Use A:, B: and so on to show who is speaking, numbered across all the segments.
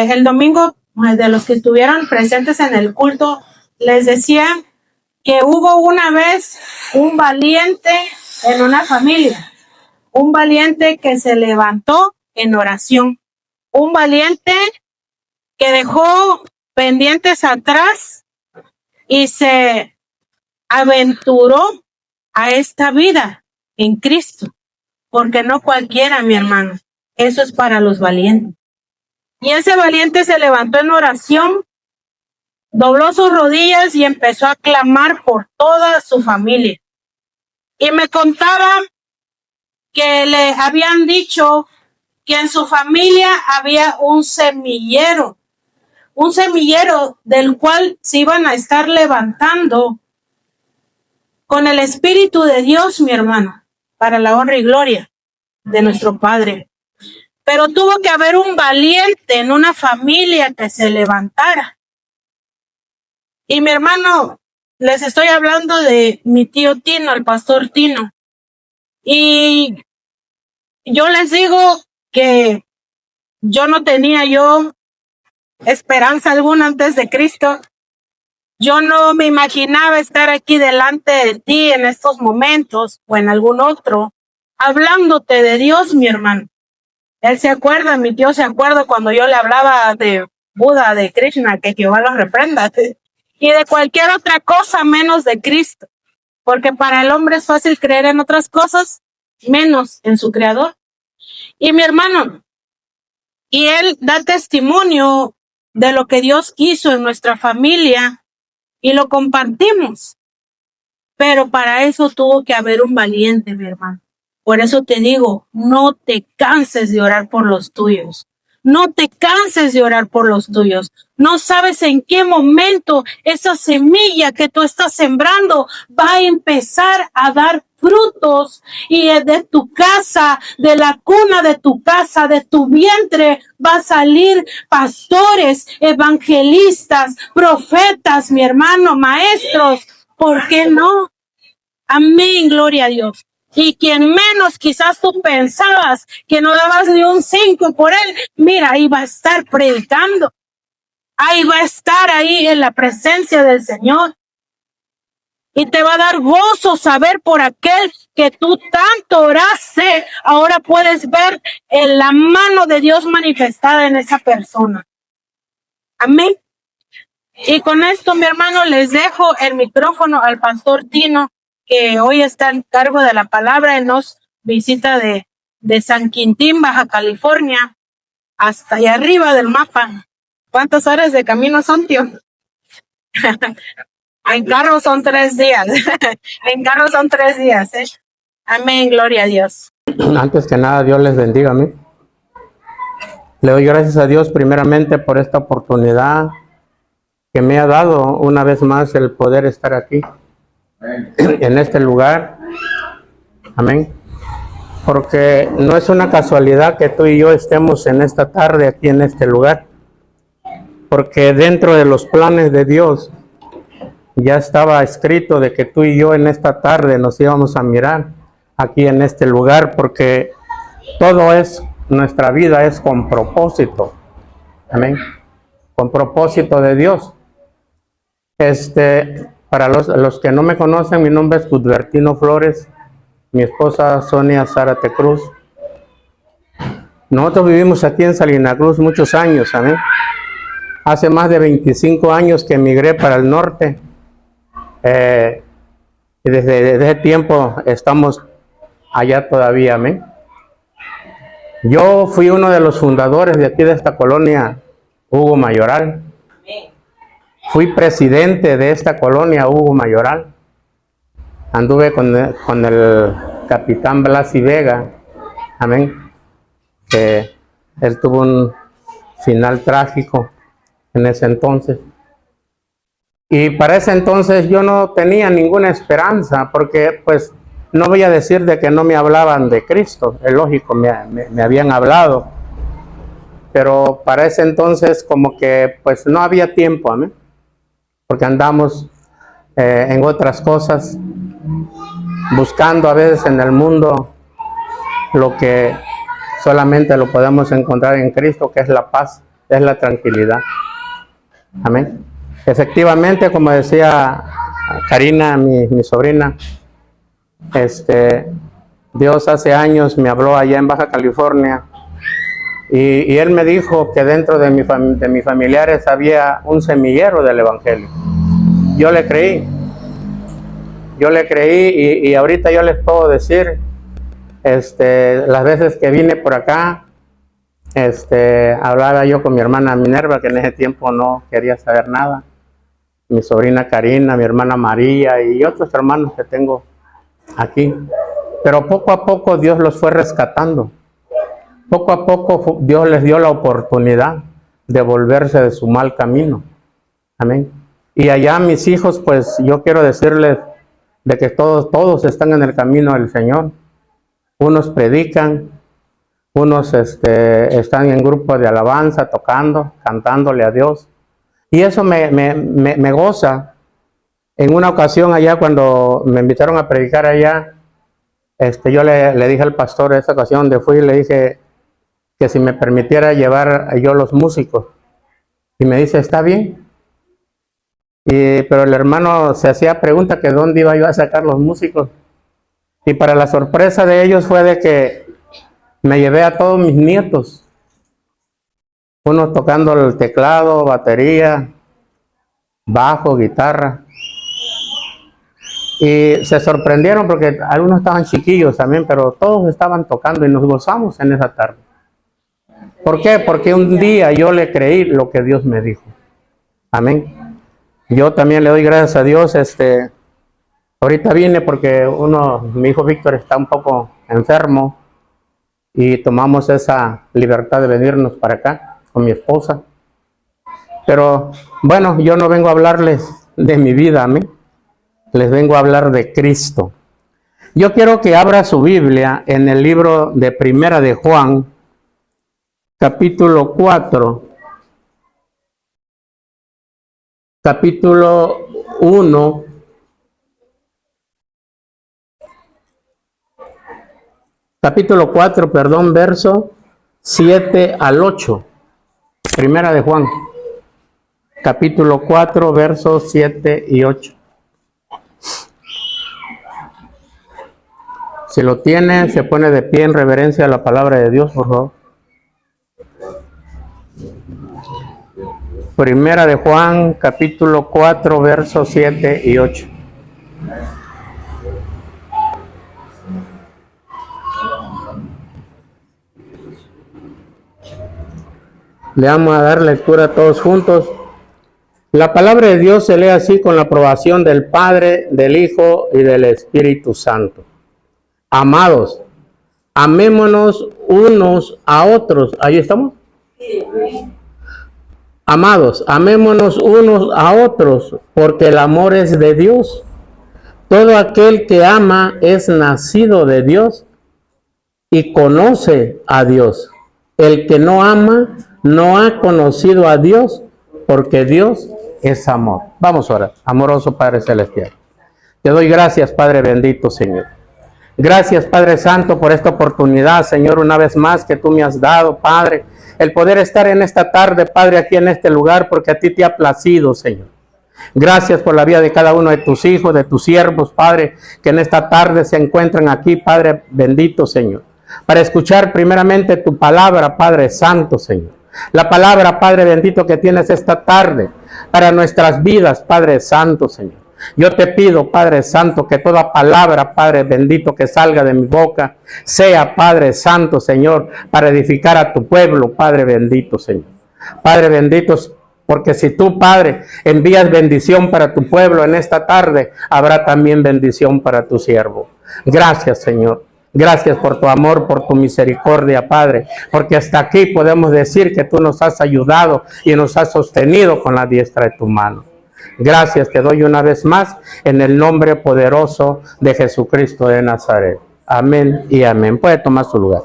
A: El domingo, de los que estuvieron presentes en el culto, les decía que hubo una vez un valiente en una familia, un valiente que se levantó en oración, un valiente que dejó pendientes atrás y se aventuró a esta vida en Cristo, porque no cualquiera, mi hermano, eso es para los valientes. Y ese valiente se levantó en oración, dobló sus rodillas y empezó a clamar por toda su familia. Y me contaba que le habían dicho que en su familia había un semillero del cual se iban a estar levantando con el Espíritu de Dios, mi hermano, para la honra y gloria de nuestro Padre. Pero tuvo que haber un valiente en una familia que se levantara. Y mi hermano, les estoy hablando de mi tío Tino, el pastor Tino. Y yo les digo que yo no tenía esperanza alguna antes de Cristo. Yo no me imaginaba estar aquí delante de ti en estos momentos o en algún otro, hablándote de Dios, mi hermano. Él se acuerda, mi tío se acuerda cuando yo le hablaba de Buda, de Krishna, que Jehová los reprenda, y de cualquier otra cosa menos de Cristo, porque para el hombre es fácil creer en otras cosas, menos en su Creador. Y mi hermano, y él da testimonio de lo que Dios hizo en nuestra familia y lo compartimos, pero para eso tuvo que haber un valiente, mi hermano. Por eso te digo, no te canses de orar por los tuyos. No te canses de orar por los tuyos. No sabes en qué momento esa semilla que tú estás sembrando va a empezar a dar frutos, y de tu casa, de la cuna de tu casa, de tu vientre, va a salir pastores, evangelistas, profetas, mi hermano, maestros. ¿Por qué no? Amén, gloria a Dios. Y quien menos quizás tú pensabas que no dabas ni un 5 por él, mira, ahí va a estar predicando. Ahí va a estar ahí en la presencia del Señor. Y te va a dar gozo saber por aquel que tú tanto oraste. Ahora puedes ver en la mano de Dios manifestada en esa persona. Amén. Y con esto, mi hermano, les dejo el micrófono al pastor Tino, que hoy está en cargo de la palabra. Él nos visita de San Quintín, Baja California, hasta allá arriba del mapa. ¿Cuántas horas de camino son, tío? En carro son 3 días. En carro son 3 días, ¿eh? Amén, gloria a Dios.
B: Antes que nada, Dios les bendiga a mí. Le doy gracias a Dios primeramente por esta oportunidad que me ha dado una vez más el poder estar aquí, en este lugar. Amén. Porque no es una casualidad que tú y yo estemos en esta tarde aquí en este lugar, porque dentro de los planes de Dios ya estaba escrito de que tú y yo en esta tarde nos íbamos a mirar aquí en este lugar, porque nuestra vida es con propósito. Amén. Con propósito de Dios. Para los que no me conocen, mi nombre es Cudbertino Flores, mi esposa Sonia Zárate Cruz. Nosotros vivimos aquí en Salina Cruz muchos años, amén. Hace más de 25 años que emigré para el norte, y desde ese tiempo estamos allá todavía, amén. Yo fui uno de los fundadores de aquí de esta colonia, Hugo Mayoral. Fui presidente de esta colonia, Hugo Mayoral. Anduve con el capitán Blas y Vega, amén, que él tuvo un final trágico en ese entonces. Y para ese entonces yo no tenía ninguna esperanza, porque pues no voy a decir de que no me hablaban de Cristo, es lógico, me habían hablado, pero para ese entonces como que pues no había tiempo, amén, porque andamos en otras cosas, buscando a veces en el mundo lo que solamente lo podemos encontrar en Cristo, que es la paz es la tranquilidad. Amén. Efectivamente, como decía Karina, mi sobrina, Dios hace años me habló allá en Baja California y Él me dijo que dentro de mis familiares había un semillero del Evangelio. Yo le creí y ahorita yo les puedo decir, las veces que vine por acá, hablaba yo con mi hermana Minerva, que en ese tiempo no quería saber nada, mi sobrina Karina, mi hermana María y otros hermanos que tengo aquí. Pero poco a poco Dios los fue rescatando. Poco a poco Dios les dio la oportunidad de volverse de su mal camino. Amén. Y allá mis hijos, pues yo quiero decirles de que todos están en el camino del Señor. Unos predican, unos están en grupos de alabanza, tocando, cantándole a Dios. Y eso me goza. En una ocasión allá, cuando me invitaron a predicar allá, yo le dije al pastor en esa ocasión donde fui, le dije que si me permitiera llevar yo los músicos. Y me dice, está bien. Pero el hermano se hacía pregunta que dónde iba yo a sacar los músicos. Y para la sorpresa de ellos fue de que me llevé a todos mis nietos. Unos tocando el teclado, batería, bajo, guitarra. Y se sorprendieron porque algunos estaban chiquillos también, pero todos estaban tocando y nos gozamos en esa tarde. ¿Por qué? Porque un día yo le creí lo que Dios me dijo. Amén. Yo también le doy gracias a Dios. Ahorita vine porque mi hijo Víctor está un poco enfermo y tomamos esa libertad de venirnos para acá con mi esposa. Pero bueno, yo no vengo a hablarles de mi vida, amén. Les vengo a hablar de Cristo. Yo quiero que abra su Biblia en el libro de Primera de Juan, capítulo 4, capítulo 1, capítulo 4, perdón, verso 7 al 8. Primera de Juan, capítulo 4, versos 7 y 8. Si lo tiene, se pone de pie en reverencia a la palabra de Dios, por favor. Primera de Juan, capítulo 4, versos 7 y 8. Le vamos a dar lectura todos juntos. La palabra de Dios se lee así con la aprobación del Padre, del Hijo y del Espíritu Santo. Amados, amémonos unos a otros. ¿Ahí estamos? Amados, amémonos unos a otros, porque el amor es de Dios. Todo aquel que ama es nacido de Dios y conoce a Dios. El que no ama no ha conocido a Dios, porque Dios es amor. Vamos a orar. Amoroso Padre Celestial, te doy gracias, Padre bendito, Señor. Gracias, Padre Santo, por esta oportunidad, Señor, una vez más que tú me has dado, Padre, el poder estar en esta tarde, Padre, aquí en este lugar, porque a ti te ha placido, Señor. Gracias por la vida de cada uno de tus hijos, de tus siervos, Padre, que en esta tarde se encuentran aquí, Padre bendito, Señor, para escuchar primeramente tu palabra, Padre Santo, Señor. La palabra, Padre bendito, que tienes esta tarde para nuestras vidas, Padre Santo, Señor. Yo te pido, Padre Santo, que toda palabra, Padre bendito, que salga de mi boca, sea, Padre Santo, Señor, para edificar a tu pueblo, Padre bendito, Señor. Padre bendito, porque si tú, Padre, envías bendición para tu pueblo en esta tarde, habrá también bendición para tu siervo. Gracias, Señor. Gracias por tu amor, por tu misericordia, Padre, porque hasta aquí podemos decir que tú nos has ayudado y nos has sostenido con la diestra de tu mano. Gracias te doy una vez más en el nombre poderoso de Jesucristo de Nazaret. Amén y amén. Puede tomar su lugar.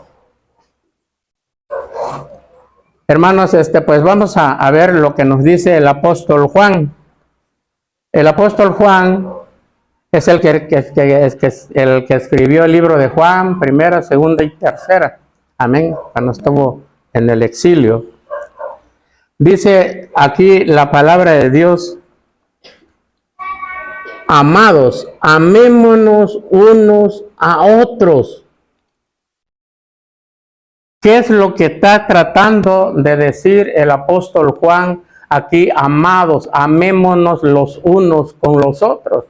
B: Hermanos, pues vamos a ver lo que nos dice el apóstol Juan. El apóstol Juan es el que escribió el libro de Juan, primera, segunda y tercera. Amén. Cuando estuvo en el exilio. Dice aquí la palabra de Dios: amados, amémonos unos a otros. ¿Qué es lo que está tratando de decir el apóstol Juan aquí? Amados, amémonos los unos con los otros.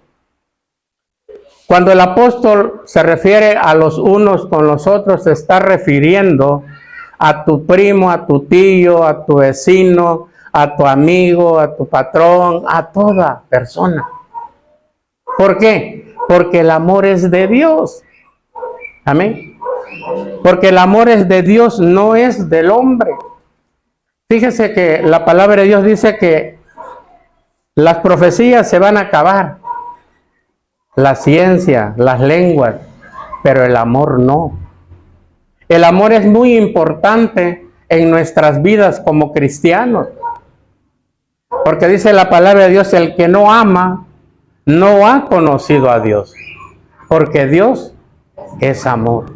B: Cuando el apóstol se refiere a los unos con los otros, se está refiriendo a tu primo, a tu tío, a tu vecino, a tu amigo, a tu patrón, a toda persona. ¿Por qué? Porque el amor es de Dios. Amén. Porque el amor es de Dios, no es del hombre. Fíjese que la palabra de Dios dice que las profecías se van a acabar, la ciencia, las lenguas, pero el amor no. El amor es muy importante en nuestras vidas como cristianos. Porque dice la palabra de Dios: el que no ama, no ha conocido a Dios. Porque Dios es amor.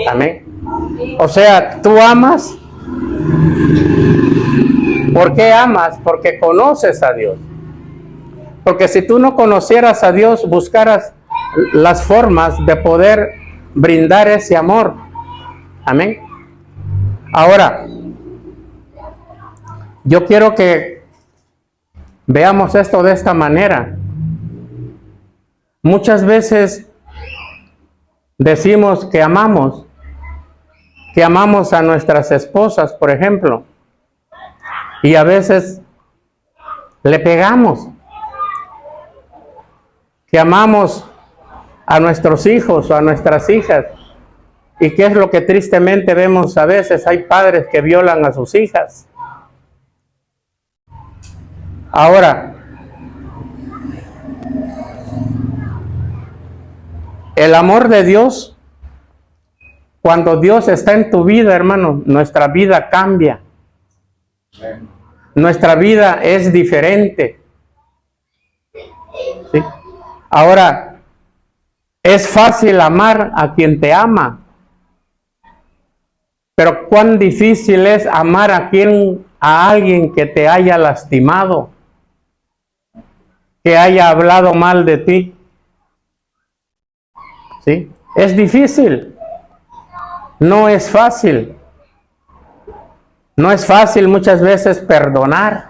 B: Amén. O sea, tú amas. ¿Por qué amas? Porque conoces a Dios. Porque si tú no conocieras a Dios, buscaras las formas de poder brindar ese amor. Amén. Ahora, yo quiero que veamos esto de esta manera. Muchas veces decimos que amamos a nuestras esposas, por ejemplo, y a veces le pegamos. Que amamos a nuestros hijos o a nuestras hijas. ¿Y qué es lo que tristemente vemos a veces? Hay padres que violan a sus hijas. Ahora, el amor de Dios, cuando Dios está en tu vida, hermano, nuestra vida cambia. Nuestra vida es diferente. ¿Sí? Ahora, es fácil amar a quien te ama, pero cuán difícil es amar a alguien que te haya lastimado, que haya hablado mal de ti. ¿Sí? Es difícil. No es fácil. No es fácil muchas veces perdonar.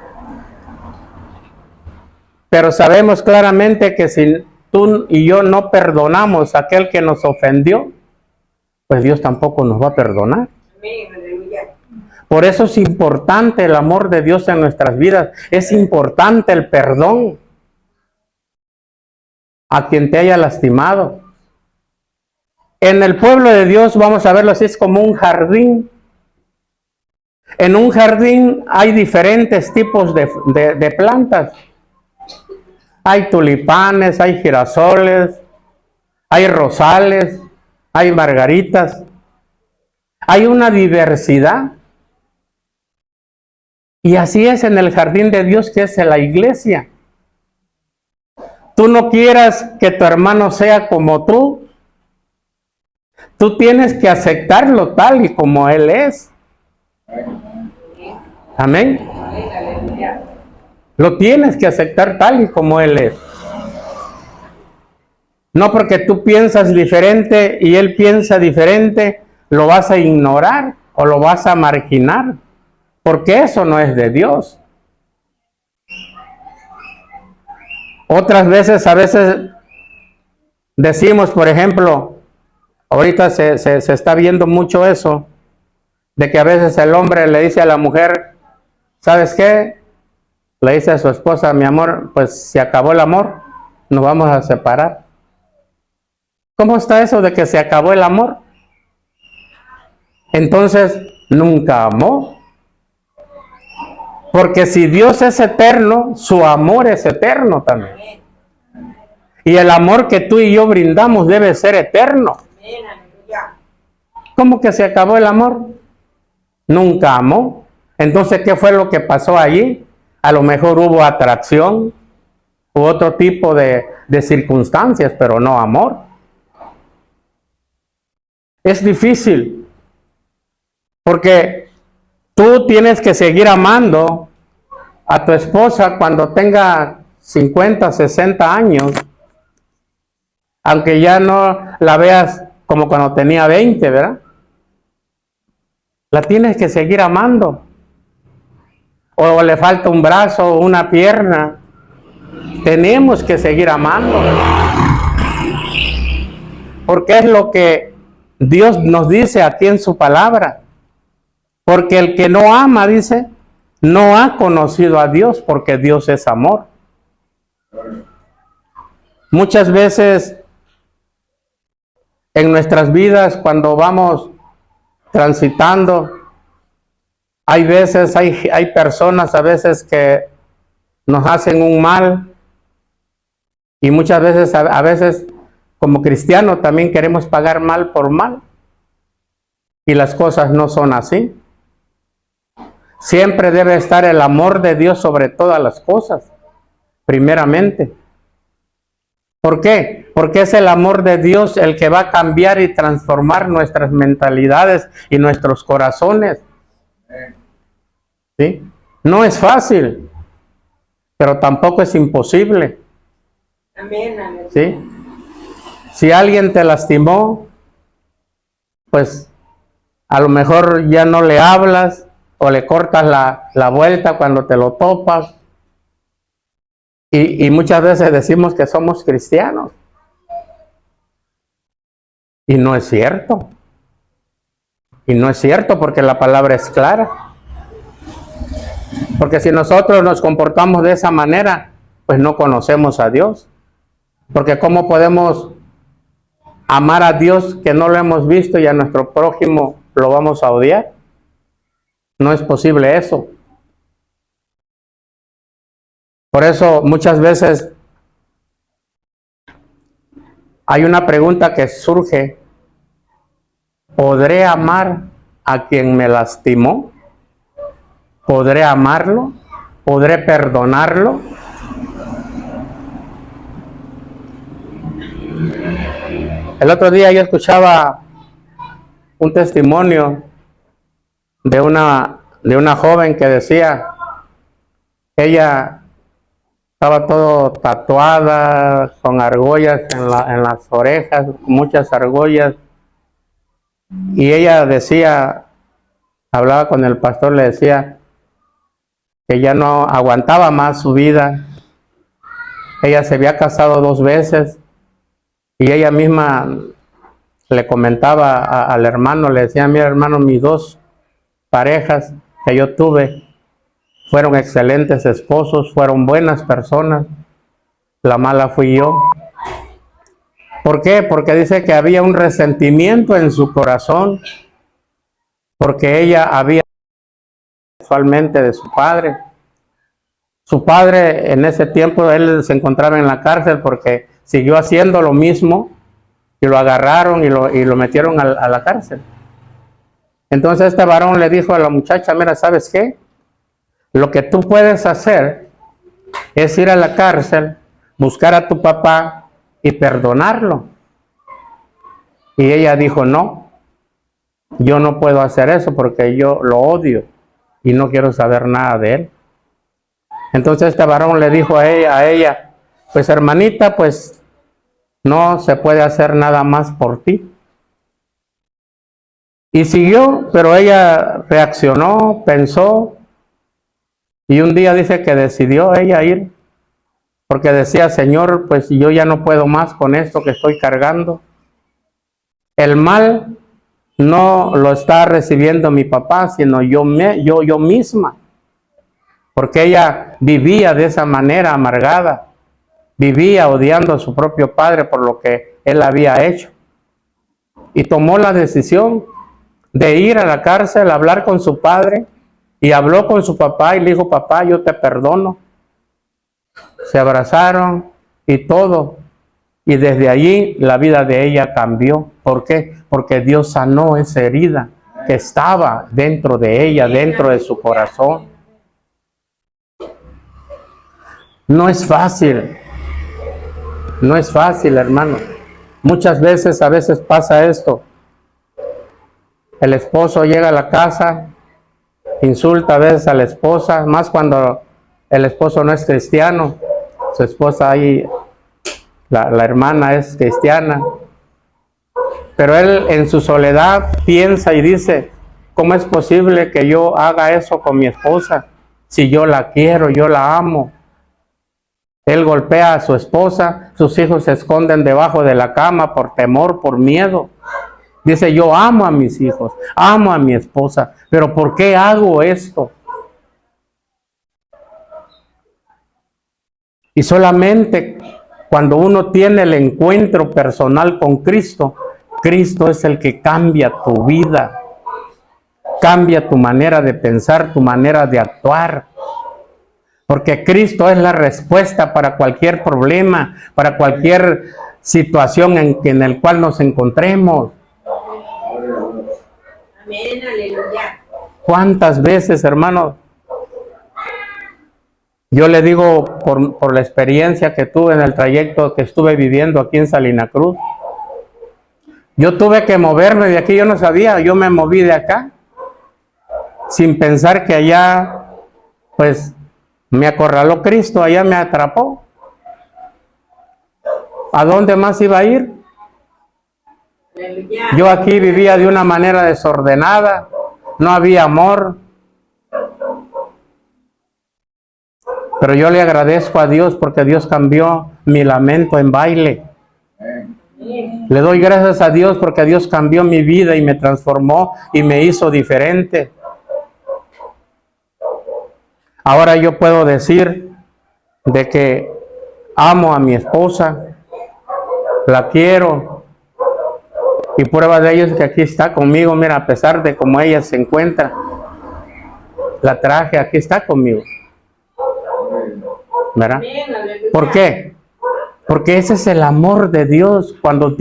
B: Pero sabemos claramente que si tú y yo no perdonamos a aquel que nos ofendió, pues Dios tampoco nos va a perdonar. Por eso es importante el amor de Dios en nuestras vidas. Es importante el perdón a quien te haya lastimado. En el pueblo de Dios, vamos a verlo así, es como un jardín. En un jardín hay diferentes tipos de plantas. Hay tulipanes, hay girasoles, hay rosales, hay margaritas. Hay una diversidad. Y así es en el jardín de Dios, que es en la iglesia. Tú no quieras que tu hermano sea como tú. Tú tienes que aceptarlo tal y como él es. Amén. Lo tienes que aceptar tal y como él es. No porque tú piensas diferente y él piensa diferente, lo vas a ignorar o lo vas a marginar. Porque eso no es de Dios. Otras veces, a veces decimos, por ejemplo, ahorita se está viendo mucho eso, de que a veces el hombre le dice a la mujer: ¿sabes qué? Le dice a su esposa: mi amor, pues se acabó el amor, nos vamos a separar. ¿Cómo está eso de que se acabó el amor? Entonces, nunca amó. Porque si Dios es eterno, su amor es eterno también. Y el amor que tú y yo brindamos debe ser eterno. ¿Cómo que se acabó el amor? Nunca amó. Entonces, ¿qué fue lo que pasó allí? A lo mejor hubo atracción u otro tipo de circunstancias, pero no amor. Es difícil, porque tú tienes que seguir amando a tu esposa cuando tenga 50, 60 años, aunque ya no la veas como cuando tenía 20, ¿verdad? La tienes que seguir amando. O le falta un brazo o una pierna. Tenemos que seguir amando. Porque es lo que Dios nos dice aquí en su palabra. Porque el que no ama, dice, no ha conocido a Dios, porque Dios es amor. Muchas veces en nuestras vidas, cuando vamos transitando, hay veces, hay personas a veces que nos hacen un mal, y muchas veces, a veces como cristianos también queremos pagar mal por mal, y las cosas no son así. Siempre debe estar el amor de Dios sobre todas las cosas, primeramente. ¿Por qué? Porque es el amor de Dios el que va a cambiar y transformar nuestras mentalidades y nuestros corazones. ¿Sí? No es fácil, pero tampoco es imposible.
A: Amén, amén.
B: ¿Sí? Si alguien te lastimó, pues a lo mejor ya no le hablas o le cortas la vuelta cuando te lo topas. Y muchas veces decimos que somos cristianos. Y no es cierto. Y no es cierto porque la palabra es clara. Porque si nosotros nos comportamos de esa manera, pues no conocemos a Dios. Porque ¿cómo podemos amar a Dios que no lo hemos visto y a nuestro prójimo lo vamos a odiar? No es posible eso. Por eso muchas veces hay una pregunta que surge: ¿podré amar a quien me lastimó? ¿Podré amarlo? ¿Podré perdonarlo? El otro día yo escuchaba un testimonio de una joven que decía que ella estaba todo tatuada, con argollas en las orejas, muchas argollas, y ella decía, hablaba con el pastor, le decía que ya no aguantaba más su vida. Ella se había casado 2 veces y ella misma le comentaba al hermano, le decía: mira, hermano, mis 2 parejas que yo tuve fueron excelentes esposos, fueron buenas personas, la mala fui yo. ¿Por qué? Porque dice que había un resentimiento en su corazón, porque ella había sexualmente de su padre. Su padre en ese tiempo, él se encontraba en la cárcel porque siguió haciendo lo mismo y lo agarraron y lo metieron a la cárcel. Entonces este varón le dijo a la muchacha: mira, ¿sabes qué? Lo que tú puedes hacer es ir a la cárcel, buscar a tu papá y perdonarlo. Y ella dijo: no, yo no puedo hacer eso porque yo lo odio y no quiero saber nada de él. Entonces este varón le dijo a ella: pues hermanita, pues no se puede hacer nada más por ti. Y siguió, pero ella reaccionó, pensó, y un día dice que decidió ella ir, porque decía: Señor, pues yo ya no puedo más con esto que estoy cargando. El mal no lo está recibiendo mi papá, sino yo misma, porque ella vivía de esa manera amargada, vivía odiando a su propio padre por lo que él había hecho, y tomó la decisión de ir a la cárcel a hablar con su padre, y habló con su papá y le dijo: papá, yo te perdono. Se abrazaron y todo, y desde allí la vida de ella cambió. ¿Por qué? Porque Dios sanó esa herida que estaba dentro de ella, dentro de su corazón. No es fácil, no es fácil, hermano. Muchas veces, a veces pasa esto: el esposo llega a la casa, insulta a veces a la esposa, más cuando el esposo no es cristiano, su esposa ahí, la hermana es cristiana, pero él en su soledad piensa y dice, ¿cómo es posible que yo haga eso con mi esposa? Si yo la quiero, yo la amo. Él golpea a su esposa, sus hijos se esconden debajo de la cama por temor, por miedo. Dice, yo amo a mis hijos, amo a mi esposa, pero ¿por qué hago esto? Y solamente cuando uno tiene el encuentro personal con Cristo, Cristo es el que cambia tu vida, cambia tu manera de pensar, tu manera de actuar. Porque Cristo es la respuesta para cualquier problema, para cualquier situación en el cual nos encontremos.
C: Amén, aleluya.
B: ¿Cuántas veces, hermanos? Yo le digo por la experiencia que tuve en el trayecto que estuve viviendo aquí en Salina Cruz. Yo tuve que moverme de aquí, yo no sabía, yo me moví de acá, sin pensar que allá, pues, me acorraló Cristo, allá me atrapó. ¿A dónde más iba a ir?
C: Aleluya.
B: Yo aquí vivía de una manera desordenada, no había amor. Pero yo le agradezco a Dios porque Dios cambió mi lamento en baile. Le doy gracias a Dios porque Dios cambió mi vida y me transformó y me hizo diferente. Ahora yo puedo decir de que amo a mi esposa, la quiero, y prueba de ello es que aquí está conmigo. Mira, a pesar de cómo ella se encuentra, la traje, aquí está conmigo. ¿Verdad?
C: Amén, aleluya.
B: ¿Por qué? Porque ese es el amor de Dios. Cuando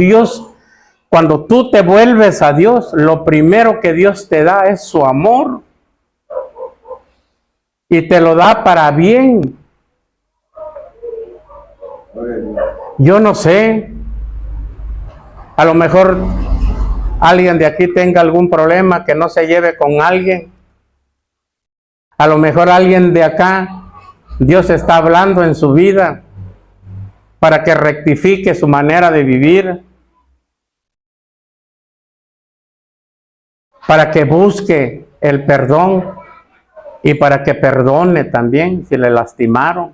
B: tú te vuelves a Dios, lo primero que Dios te da es su amor. Y te lo da para bien. Yo no sé, a lo mejor alguien de aquí tenga algún problema que no se lleve con alguien. A lo mejor alguien de acá, Dios está hablando en su vida para que rectifique su manera de vivir, para que busque el perdón y para que perdone también si le lastimaron.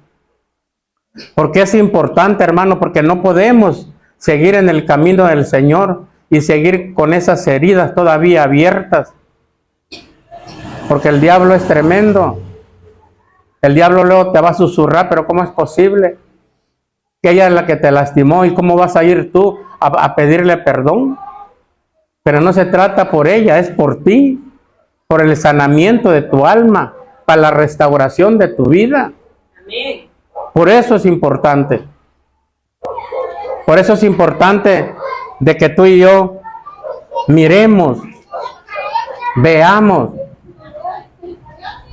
B: Porque es importante, hermano, porque no podemos seguir en el camino del Señor y seguir con esas heridas todavía abiertas. Porque el diablo es tremendo. El diablo luego te va a susurrar, pero ¿cómo es posible que ella es la que te lastimó y cómo vas a ir tú a pedirle perdón? Pero no se trata por ella, es por ti, por el sanamiento de tu alma, para la restauración de tu vida.
C: Amén.
B: Por eso es importante. Por eso es importante de que tú y yo miremos, veamos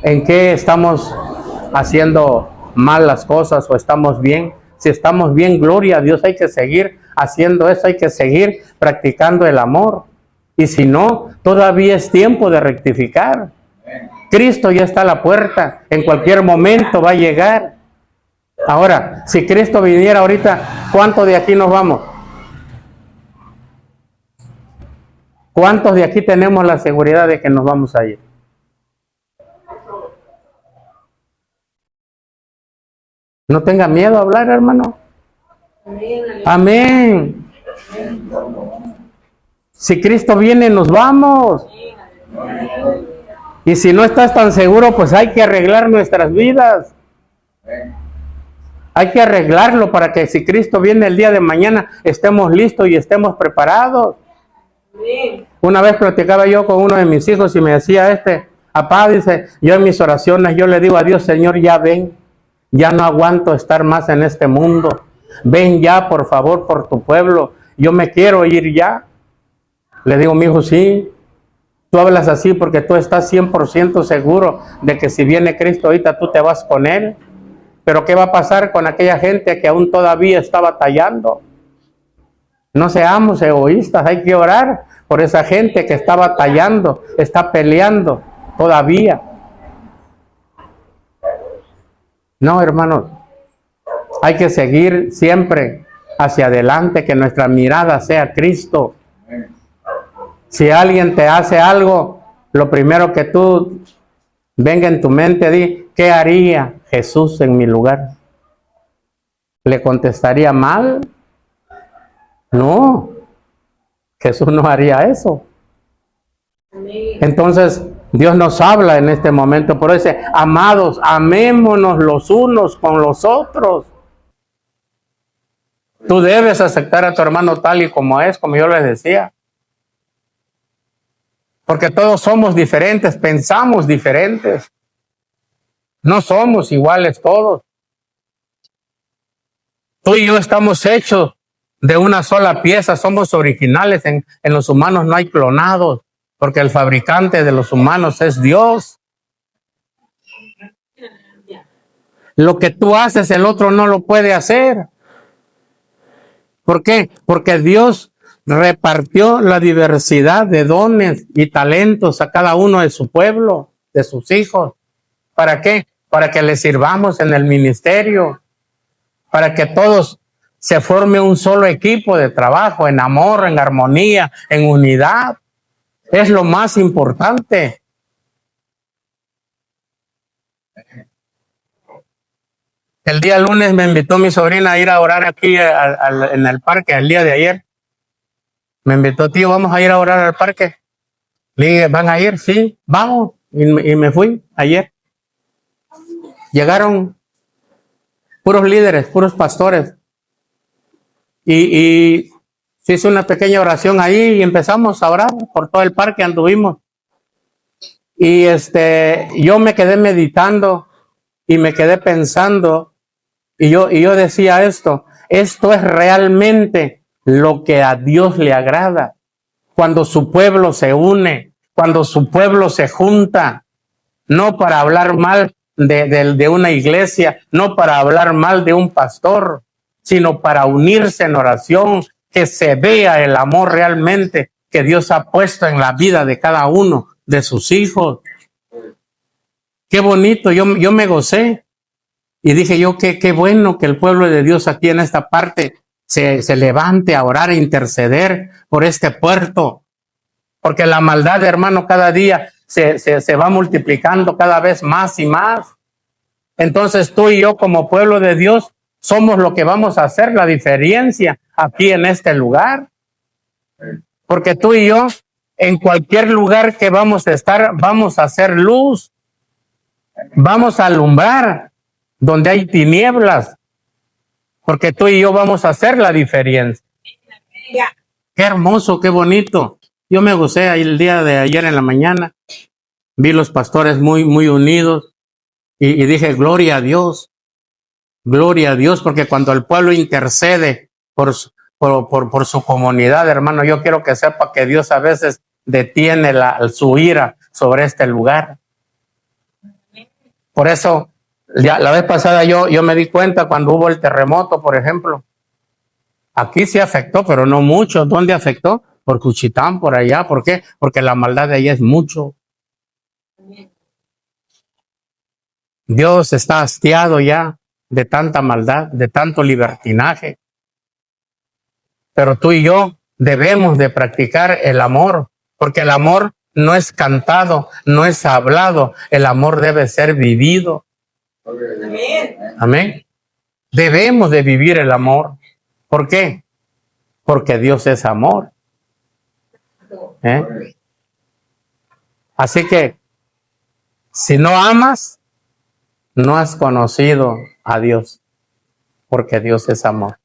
B: en qué estamos haciendo mal las cosas o estamos bien. Si estamos bien, gloria a Dios, hay que seguir haciendo eso, hay que seguir practicando el amor. Y si no, todavía es tiempo de rectificar. Cristo ya está a la puerta, en cualquier momento va a llegar. Ahora, si Cristo viniera ahorita, ¿cuántos de aquí nos vamos? ¿Cuántos de aquí tenemos la seguridad de que nos vamos a ir? No tenga miedo a hablar, hermano.
C: Amén, aleluya.
B: Amén. Si Cristo viene, nos vamos. Y si no estás tan seguro, pues hay que arreglar nuestras vidas. Hay que arreglarlo para que si Cristo viene el día de mañana, estemos listos y estemos preparados.
C: Amén.
B: Una vez platicaba yo con uno de mis hijos y me decía papá, dice, yo en mis oraciones, yo le digo a Dios, Señor, ya ven, ya no aguanto estar más en este mundo. Ven ya, por favor, por tu pueblo. Yo me quiero ir ya. Le digo, mi hijo, sí. Tú hablas así porque tú estás 100% seguro de que si viene Cristo ahorita tú te vas con Él. Pero ¿qué va a pasar con aquella gente que aún todavía está batallando? No seamos egoístas, hay que orar por esa gente que está batallando, está peleando todavía. No, hermanos, hay que seguir siempre hacia adelante, que nuestra mirada sea Cristo. Si alguien te hace algo, lo primero que tú venga en tu mente, di, ¿qué haría Jesús en mi lugar? ¿Le contestaría mal? No, Jesús no haría eso.
C: Amén.
B: Entonces, Dios nos habla en este momento, por eso dice, amados, amémonos los unos con los otros. Tú debes aceptar a tu hermano tal y como es, como yo les decía. Porque todos somos diferentes, pensamos diferentes. No somos iguales todos. Tú y yo estamos hechos de una sola pieza, somos originales. En los humanos no hay clonados, porque el fabricante de los humanos es Dios. Lo que tú haces, el otro no lo puede hacer. ¿Por qué? Porque Dios repartió la diversidad de dones y talentos a cada uno de su pueblo, de sus hijos. ¿Para qué? Para que les sirvamos en el ministerio, para que todos se forme un solo equipo de trabajo, en amor, en armonía, en unidad. Es lo más importante. El día lunes me invitó mi sobrina a ir a orar aquí en el parque, el día de ayer. Me invitó, tío, vamos a ir a orar al parque. Le dije, ¿van a ir? Sí, vamos. Y me fui ayer. Llegaron puros líderes, puros pastores. Y se hizo una pequeña oración ahí y empezamos a orar por todo el parque, anduvimos. Y yo me quedé meditando y me quedé pensando. Y yo decía esto es realmente lo que a Dios le agrada. Cuando su pueblo se une, cuando su pueblo se junta, no para hablar mal de una iglesia, no para hablar mal de un pastor, sino para unirse en oración, que se vea el amor realmente que Dios ha puesto en la vida de cada uno de sus hijos. Qué bonito, yo me gocé. Y dije yo, qué bueno que el pueblo de Dios aquí en esta parte se levante a orar e interceder por este puerto. Porque la maldad, hermano, cada día se va multiplicando cada vez más y más. Entonces tú y yo como pueblo de Dios somos lo que vamos a hacer la diferencia aquí en este lugar. Porque tú y yo, en cualquier lugar que vamos a estar, vamos a hacer luz. Vamos a alumbrar donde hay tinieblas, porque tú y yo vamos a hacer la diferencia. Qué hermoso, qué bonito. Yo me gocé el día de ayer en la mañana, vi los pastores muy, muy unidos y dije, gloria a Dios, porque cuando el pueblo intercede por su comunidad, hermano, yo quiero que sepa que Dios a veces detiene su ira sobre este lugar. Por eso, ya la vez pasada yo me di cuenta cuando hubo el terremoto, por ejemplo. Aquí sí afectó, pero no mucho. ¿Dónde afectó? Por Cuchitán, por allá. ¿Por qué? Porque la maldad de allá es mucho. Dios está hastiado ya de tanta maldad, de tanto libertinaje. Pero tú y yo debemos de practicar el amor, porque el amor no es cantado, no es hablado. El amor debe ser vivido.
C: Amén.
B: Amén. Debemos de vivir el amor. ¿Por qué? Porque Dios es amor. Así que, si no amas, no has conocido a Dios, porque Dios es amor.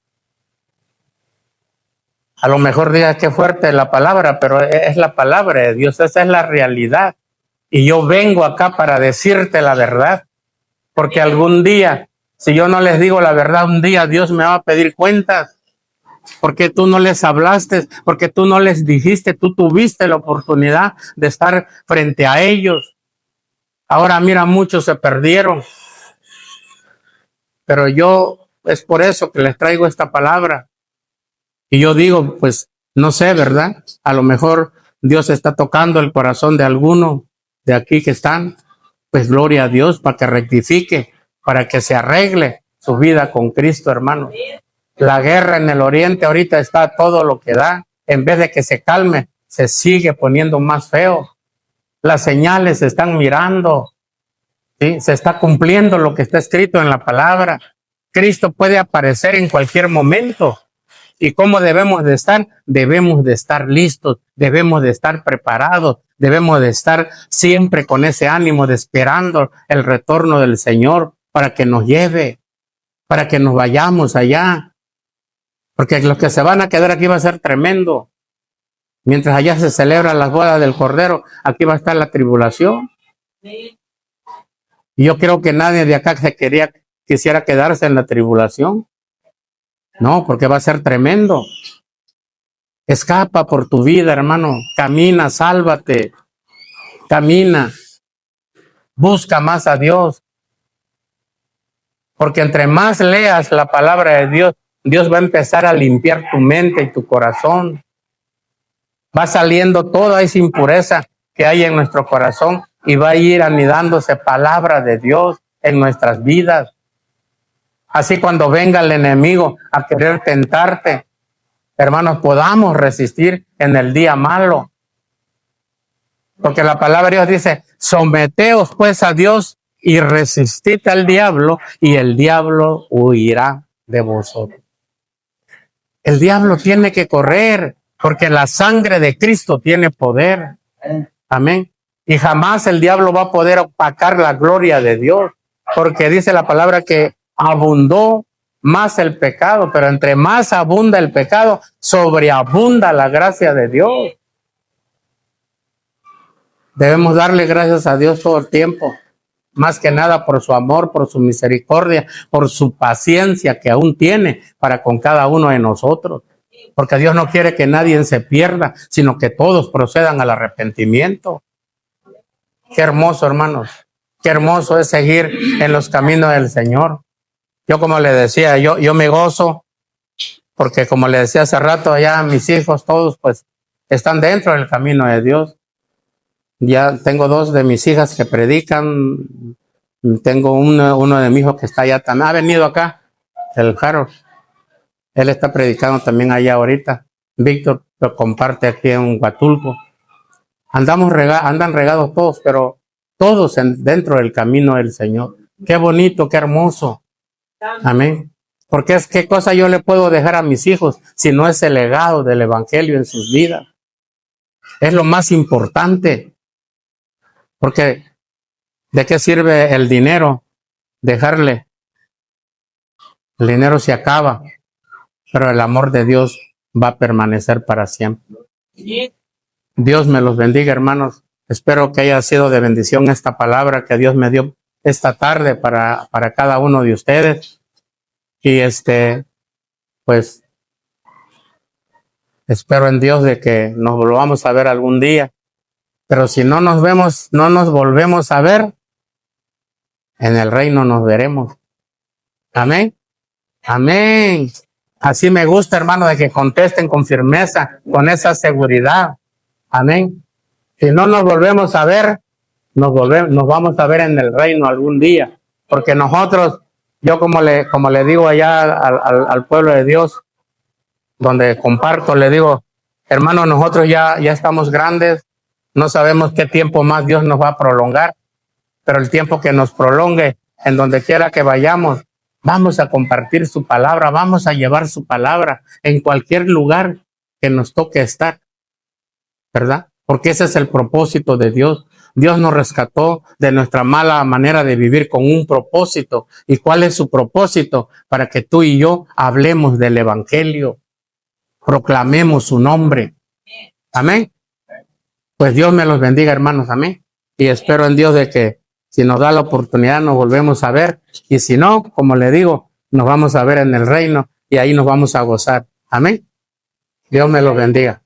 B: A lo mejor digas que fuerte la palabra, pero es la palabra de Dios, esa es la realidad. Y yo vengo acá para decirte la verdad. Porque algún día, si yo no les digo la verdad, un día Dios me va a pedir cuentas. Porque tú no les hablaste, porque tú no les dijiste, tú tuviste la oportunidad de estar frente a ellos. Ahora mira, muchos se perdieron. Pero es por eso que les traigo esta palabra. Y yo digo, pues, no sé, ¿verdad? A lo mejor Dios está tocando el corazón de alguno de aquí que están. Pues gloria a Dios para que rectifique, para que se arregle su vida con Cristo, hermano. La guerra en el oriente ahorita está todo lo que da. En vez de que se calme, se sigue poniendo más feo. Las señales se están mirando, ¿sí? Se está cumpliendo lo que está escrito en la palabra. Cristo puede aparecer en cualquier momento. ¿Y cómo debemos de estar? Debemos de estar listos, debemos de estar preparados, debemos de estar siempre con ese ánimo de esperando el retorno del Señor para que nos lleve, para que nos vayamos allá. Porque los que se van a quedar aquí va a ser tremendo. Mientras allá se celebran las bodas del Cordero, aquí va a estar la tribulación. Y yo creo que nadie de acá quisiera quedarse en la tribulación. No, porque va a ser tremendo. Escapa por tu vida, hermano. Camina, sálvate. Camina. Busca más a Dios. Porque entre más leas la palabra de Dios, Dios va a empezar a limpiar tu mente y tu corazón. Va saliendo toda esa impureza que hay en nuestro corazón y va a ir anidándose palabra de Dios en nuestras vidas. Así cuando venga el enemigo a querer tentarte, hermanos, podamos resistir en el día malo. Porque la palabra de Dios dice, someteos pues a Dios y resistid al diablo y el diablo huirá de vosotros. El diablo tiene que correr porque la sangre de Cristo tiene poder. Amén. Y jamás el diablo va a poder opacar la gloria de Dios, porque dice la palabra que abundó más el pecado, pero entre más abunda el pecado, sobreabunda la gracia de Dios. Debemos darle gracias a Dios todo el tiempo, más que nada por su amor, por su misericordia, por su paciencia que aún tiene para con cada uno de nosotros. Porque Dios no quiere que nadie se pierda, sino que todos procedan al arrepentimiento. Qué hermoso, hermanos. Qué hermoso es seguir en los caminos del Señor. Yo, como le decía, yo me gozo, porque como le decía hace rato, ya mis hijos todos pues están dentro del camino de Dios. Ya tengo 2 de mis hijas que predican. Tengo uno de mis hijos que está allá también. Ha venido acá, el Harold. Él está predicando también allá ahorita. Víctor lo comparte aquí en Huatulco. Andan regados todos, pero todos dentro del camino del Señor. Qué bonito, qué hermoso. Amén. Porque es qué cosa yo le puedo dejar a mis hijos si no es el legado del evangelio en sus vidas. Es lo más importante. Porque ¿de qué sirve el dinero? Dejarle. El dinero se acaba, pero el amor de Dios va a permanecer para siempre. Dios me los bendiga, hermanos. Espero que haya sido de bendición esta palabra que Dios me dio esta tarde para cada uno de ustedes. Y pues espero en Dios de que nos volvamos a ver algún día. Pero si no nos vemos, no nos volvemos a ver, en el reino nos veremos. Amén. Amén. Así me gusta, hermano, de que contesten con firmeza, con esa seguridad. Amén. Si no nos volvemos a ver, nos vamos a ver en el reino algún día. Porque nosotros, yo como le digo allá al pueblo de Dios, donde comparto, le digo, hermano, nosotros ya estamos grandes, no sabemos qué tiempo más Dios nos va a prolongar, pero el tiempo que nos prolongue, en donde quiera que vayamos, vamos a compartir su palabra, vamos a llevar su palabra en cualquier lugar que nos toque estar, ¿verdad? Porque ese es el propósito de Dios. Dios nos rescató de nuestra mala manera de vivir con un propósito. ¿Y cuál es su propósito? Para que tú y yo hablemos del evangelio, proclamemos su nombre. Amén. Pues Dios me los bendiga, hermanos. Amén. Y espero en Dios de que si nos da la oportunidad nos volvemos a ver. Y si no, como le digo, nos vamos a ver en el reino y ahí nos vamos a gozar. Amén. Dios me los bendiga.